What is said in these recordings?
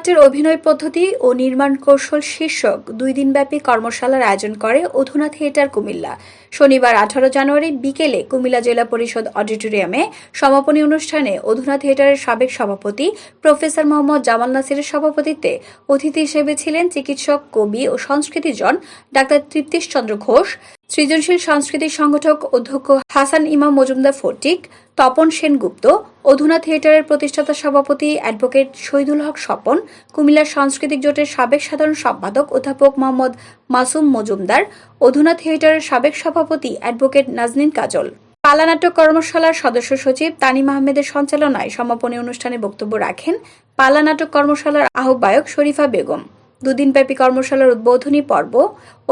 পালানাট্যের অভিনয় পদ্ধতি ও নির্মাণ কৌশল শীর্ষক 2 দিনব্যাপী কর্মশালার আয়োজন করে অধুনা থিয়েটার কুমিল্লা। শনিবার 18 জানুয়ারি বিকেলে কুমিল্লা জেলা পরিষদ অডিটোরিয়ামে সমাপনী অনুষ্ঠানে অধুনা থিয়েটারের সাবেক সভাপতি প্রফেসর মোহাম্মদ জামাল নাসিরের সভাপতিত্বে অতিথি হিসেবে ছিলেন চিকিৎসক, কবি ও সংস্কৃতিজন ডাক্তার তৃপ্তিশ চন্দ্র ঘোষ, সৃজনশীল সাংস্কৃতিক সংগঠক অধ্যক্ষ হাসান ইমাম মজুমদার ফটিক, তপন সেনগুপ্ত, অধুনা থিয়েটারের প্রতিষ্ঠাতা সভাপতি অ্যাডভোকেট শহীদুল হক স্বপন, কুমিল্লার সাংস্কৃতিক জোটের সাবেক সাধারণ সম্পাদক অধ্যাপক মোহাম্মদ মাসুম মজুমদার, অধুনা থিয়েটারের সাবেক সভাপতি অ্যাডভোকেট নাজনীন কাজল। পালানাট্য কর্মশালার সদস্য সচিব তানিম আহমেদের সঞ্চালনায় সমাপনী অনুষ্ঠানে বক্তব্য রাখেন পালানাট্য কর্মশালার আহ্বায়ক শরীফা বেগম। 2 দিনব্যাপী কর্মশালার উদ্বোধনী পর্ব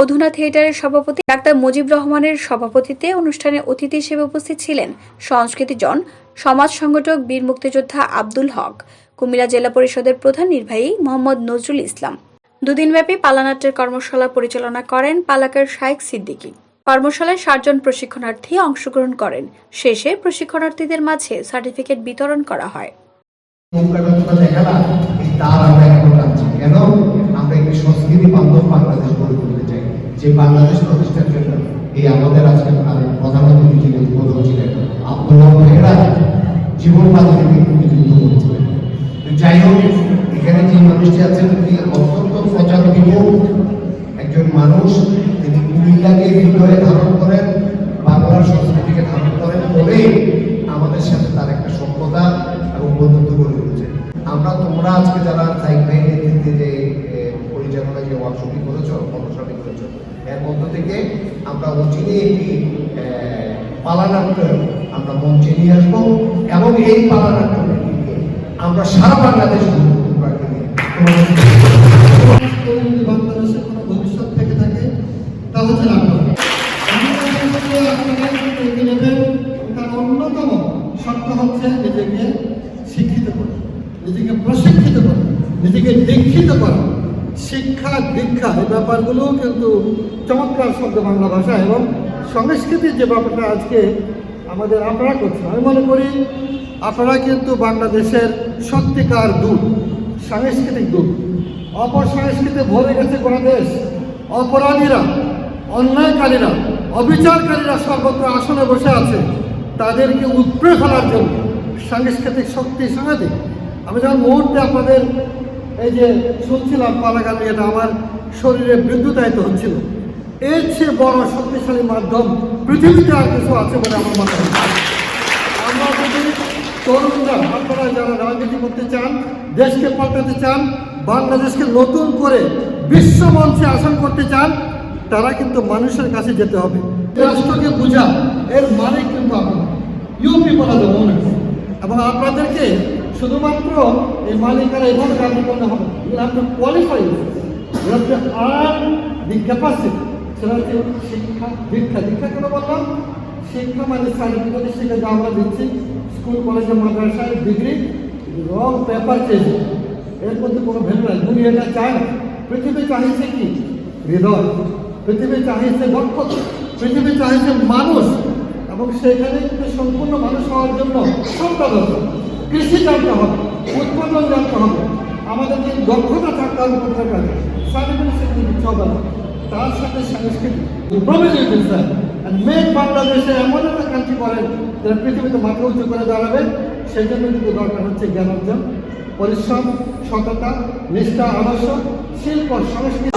অধুনা থিয়েটারের সভাপতি ডাক্তার মুজিব রহমানের সভাপতিত্বে অনুষ্ঠানে অতিথি হিসেবে উপস্থিত ছিলেন সংস্কৃতিজন, সমাজ সংগঠক বীর মুক্তিযোদ্ধা আব্দুল হক, কুমিল্লা জেলা পরিষদের প্রধান নির্বাহী মোহাম্মদ নজরুল ইসলাম। 2 দিনব্যাপী পালানাট্যের কর্মশালা পরিচালনা করেন পালাকার শাইখ সিদ্দিকী। কর্মশালায় 60 জন প্রশিক্ষণার্থী অংশগ্রহণ করেন। শেষে প্রশিক্ষণার্থীদের মাঝে সার্টিফিকেট বিতরণ করা হয়। আমরা একটি সংস্কৃতি বান্ধব বাংলাদেশ গড়ে তুলতে চাই, যে বাংলাদেশ প্রতিষ্ঠার জন্য এই আমাদের আজকে প্রধানমন্ত্রী যিনি উদ্বোধন ছিলেন আব্দুল্লাহ মেহরা জীবন বাঁচাতে যুদ্ধ করছিলেন। যাই হোক, এখানে যে মানুষটি আছেন তিনি অত্যন্ত প্রচারবিমুখ একজন মানুষ। তিনি কুমিল্লাকে হৃদয়ে ধারণ করেন, বাংলার সংস্কৃতিকে ধারণ করেন বলেই আমাদের সাথে তার একটা সভ্যতা এবং বন্ধুত্ব গড়ে তুলেছে। তোমরা আজকে যারা সাইক ভাই নেতৃত্বে যে পরিচালনা যে ওয়ার্কশপটি করেছো, কর্মশালাটি করেছো, এর মধ্য থেকে আমরা অচিনে একটি পালানাট্য আমরা মঞ্চে নিয়ে আসবো এবং এই পালানাট্যকে নিয়ে আমরা সারা বাংলাদেশ বাংলাদেশের কোনো ভবিষ্যৎ থেকে থাকে তা হচ্ছে তার অন্যতম শর্ত হচ্ছে নিজেকে শিক্ষিত করা, নিজেকে প্রশিক্ষিত করা, নিজেকে দীক্ষিত করা। শিক্ষা, দীক্ষা এই ব্যাপারগুলো কিন্তু চমৎকার শব্দ বাংলা ভাষা এবং সংস্কৃতির যে ব্যাপারটা আজকে আমাদের আপনারা করছেন, আমি মনে করি আপনারা কিন্তু বাংলাদেশের সত্যিকার দূত, সাংস্কৃতিক দূত। অপসংস্কৃতি ভরে গেছে গোটা দেশ। অপরাধীরা, অন্যায়কারীরা, অবিচারকারীরা সর্বত্র আসনে বসে আছে। তাদেরকে উপড়ে ফেলার জন্য সাংস্কৃতিক শক্তি সাংঘাতিক। আমি যখন মুহূর্তে আপনাদের এই যে শুনছিলাম পালাগান, এটা আমার শরীরে বিদ্যুতায়িত হচ্ছিল। এর চেয়ে বড় শক্তিশালী মাধ্যম পৃথিবীতে আর কিছু আছে বলে আমার মনে হয়। আমরা যদি তরুণরা, আপনারা যারা রাজনীতি করতে চান, দেশকে পাল্টাতে চান, বাংলাদেশকে নতুন করে বিশ্ব মঞ্চে আসন করতে চান, তারা কিন্তু মানুষের কাছে যেতে হবে। রাষ্ট্রকে বোঝা এর মানে কিন্তু আপনারা you people are the owners, এবং আপনাদেরকে শুধুমাত্র এই মালিকারা এভাবে রাজনীতি করতে হবে। You have to qualify, you have to earn the capacity. সেটা হচ্ছে শিক্ষা, দীক্ষা। দীক্ষা কেন বললাম? শিক্ষা মানে সার্টিফিকেট শিক্ষা যা আমরা দিচ্ছি স্কুল, কলেজে, মাদ্রাসায় ডিগ্রি, রং পেপার চেঞ্জ, এর মধ্যে কোনো ভেবে নাই। দুনিয়া এটা চায় না। পৃথিবী চাহিছে কি? হৃদয়। পৃথিবী চাহিছে দক্ষতা। পৃথিবী চাহিছে মানুষ, এবং সেখানে কিন্তু সম্পূর্ণ মানুষ হওয়ার জন্য সবটা দরকার। কৃষি জানতে হবে, উৎপাদন জানতে হবে, আমাদের যে দক্ষতা থাকতে হবে কোথায় কাজে, সার্টিফিকেট হবে না, তার সাথে সাংস্কৃতিক মেক বাংলাদেশে এমন একটা কান্ট্রি করেন যারা পৃথিবীতে মাথা উঁচু করে দাঁড়াবে। সেই জন্য কিন্তু দরকার হচ্ছে জ্ঞান অর্জন, পরিশ্রম, সততা, নিষ্ঠা, আদর্শ, শিল্প, সংস্কৃতি।